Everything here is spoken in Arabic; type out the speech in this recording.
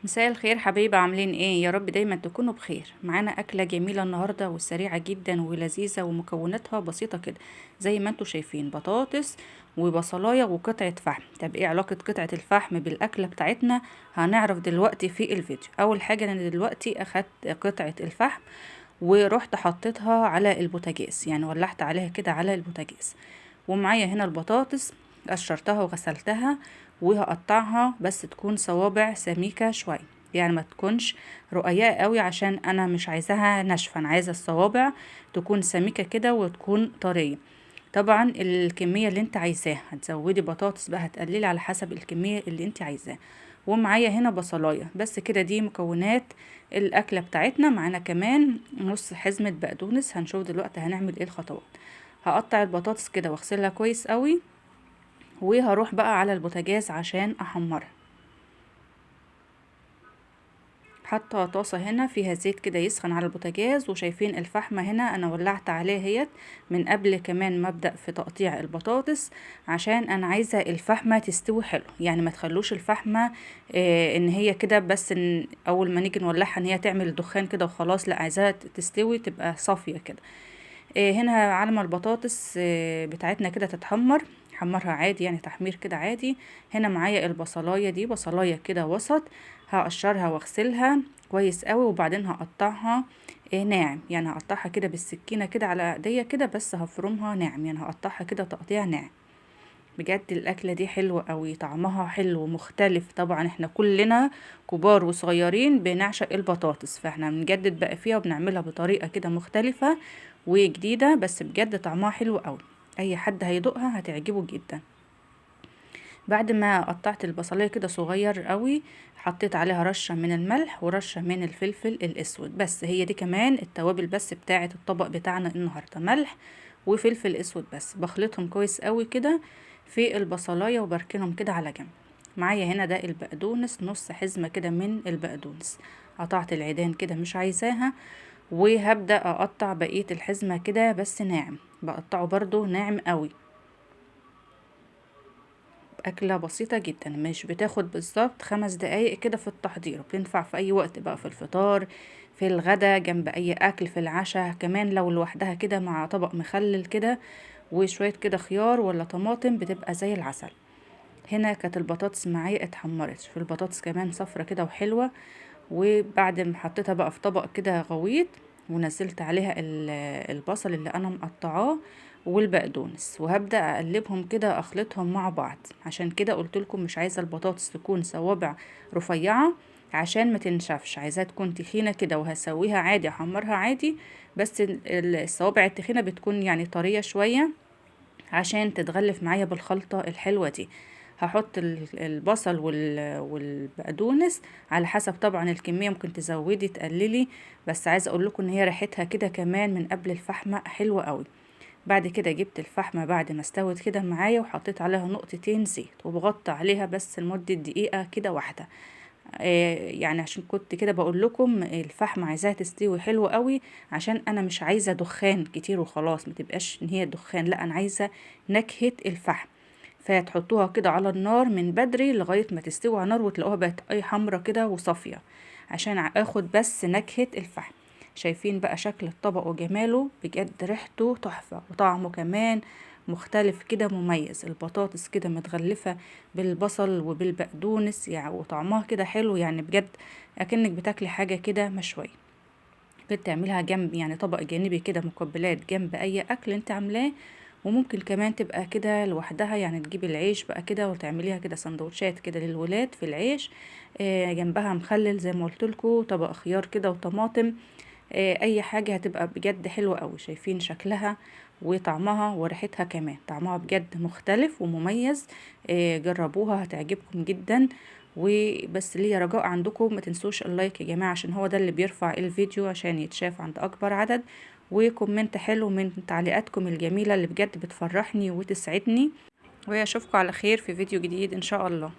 مساء الخير حبايبي، عاملين ايه؟ يا رب دايما تكونوا بخير. معانا اكله جميله النهارده وسريعه جدا ولذيذه ومكوناتها بسيطه كده. زي ما انتوا شايفين، بطاطس وبصلايه وقطعه فحم. طب ايه علاقه قطعه الفحم بالاكله بتاعتنا؟ هنعرف دلوقتي في الفيديو. اول حاجه، انا دلوقتي اخدت قطعه الفحم ورحت حطيتها على البوتاجاز، يعني ولعت عليها كده على البوتاجاز. ومعايا هنا البطاطس، قشرتها وغسلتها وهقطعها، بس تكون صوابع سميكة شوية، يعني ما تكونش رقيقة قوي عشان انا مش عايزاها ناشفة. انا عايزة الصوابع تكون سميكة كده وتكون طرية. طبعا الكمية اللي انت عايزاها هتزودي بطاطس بقى، هتقللي على حسب الكمية اللي انت عايزاها. ومعايا هنا بصلاية بس كده. دي مكونات الأكلة بتاعتنا. معانا كمان نص حزمة بقدونس. هنشوف دلوقتي هنعمل ايه الخطوات. هقطع البطاطس كده واغسلها كويس قوي، وهروح بقى على البوتاجاز عشان احمرها. حاطه طاسه هنا فيها زيت كده يسخن على البوتاجاز، وشايفين الفحمه هنا انا ولعت عليها هيت من قبل كمان ما ابدا في تقطيع البطاطس، عشان انا عايزه الفحمه تستوي حلو. يعني ما تخلوش الفحمه ان هي كده بس، إن اول ما نيجي نولعها ان هي تعمل دخان كده وخلاص. لا، عايزاها تستوي تبقى صافيه كده. هنا على ما البطاطس بتاعتنا كده تتحمر، حمرها عادي يعني تحمير كده عادي. هنا معايا البصلايه، دي بصلايه كده وسط. هقشرها واغسلها كويس قوي، وبعدين هقطعها ناعم. يعني هقطعها كده بالسكينه كده على ايديا كده، بس هفرمها ناعم، يعني هقطعها كده تقطيع ناعم. بجد الاكله دي حلوه قوي، طعمها حلو ومختلف. طبعا احنا كلنا كبار وصغيرين بنعشق البطاطس، فاحنا بنجدد بقى فيها وبنعملها بطريقه كده مختلفه وجديده، بس بجد طعمها حلو قوي. اي حد هيدوقها هتعجبه جدا. بعد ما قطعت البصليه كده صغير قوي، حطيت عليها رشه من الملح ورشه من الفلفل الاسود. بس هي دي كمان التوابل بس بتاعه الطبق بتاعنا النهارده، ملح وفلفل اسود بس. بخلطهم كويس قوي كده في البصلايه وبركنهم كده على جنب. معايا هنا ده البقدونس، نص حزمه كده من البقدونس. قطعت العيدان كده مش عايزاها، وهبدأ اقطع بقية الحزمة كده بس ناعم. بقطعه برضو ناعم قوي. أكلة بسيطة جدا، مش بتاخد بالظبط 5 دقايق كده في التحضير. بتنفع في أي وقت بقى، في الفطار، في الغدا، جنب أي أكل، في العشاء كمان. لو لوحدها كده مع طبق مخلل كده وشوية كده خيار ولا طماطم، بتبقى زي العسل. هنا كانت البطاطس معايا اتحمرت، في البطاطس كمان صفرة كده وحلوة. وبعد ما حطيتها بقى في طبق كده غويط، ونزلت عليها البصل اللي انا مقطعاه والبقدونس، وهبدأ اقلبهم كده اخلطهم مع بعض. عشان كده قلت لكم مش عايزة البطاطس تكون صوابع رفيعة عشان ما تنشفش، عايزاها تكون تخينة كده. وهسويها عادي، احمرها عادي، بس الصوابع التخينة بتكون يعني طرية شوية عشان تتغلف معايا بالخلطة الحلوة دي. هحط البصل والبقدونس على حسب طبعا الكمية، ممكن تزودي تقللي. بس عايزة اقول لكم ان هي ريحتها كده كمان من قبل الفحمة حلوة قوي. بعد كده جبت الفحمة بعد ما استوت كده معايا، وحطيت عليها نقطتين زيت، وبغطي عليها بس لمدة دقيقة كده واحدة. يعني عشان كنت كده بقول لكم الفحم عايزاها تستوي حلو قوي، عشان انا مش عايزه دخان كتير وخلاص، ما تبقاش ان هي دخان. لا، انا عايزه نكهه الفحم. فتحطوها كده على النار من بدري لغايه ما تستوي على نار وتلاقوها بقت اي حمرة كده وصافيه، عشان اخد بس نكهه الفحم. شايفين بقى شكل الطبق وجماله؟ بجد ريحته تحفه وطعمه كمان مختلف كده مميز. البطاطس كده متغلفة بالبصل وبالبقدونس يعني، وطعمها كده حلو يعني بجد، اكنك بتاكلي حاجة كده مشوية. بتعملها جنب يعني طبق جانبي كده، مقبلات جنب اي اكل انت عاملاه. وممكن كمان تبقى كده لوحدها، يعني تجيبي العيش بقى كده وتعمليها كده سندوتشات كده للولاد في العيش. جنبها مخلل زي ما قلت لكم، طبق خيار كده وطماطم. اي حاجة هتبقى بجد حلوة قوي. شايفين شكلها وطعمها وريحتها كمان، طعمها بجد مختلف ومميز. جربوها هتعجبكم جدا. وبس ليا رجاء عندكم، ما تنسوش اللايك يا جماعة، عشان هو ده اللي بيرفع الفيديو عشان يتشاف عند اكبر عدد. وكومنت حلو من تعليقاتكم الجميلة اللي بجد بتفرحني وتسعدني. واشوفكم على خير في فيديو جديد ان شاء الله.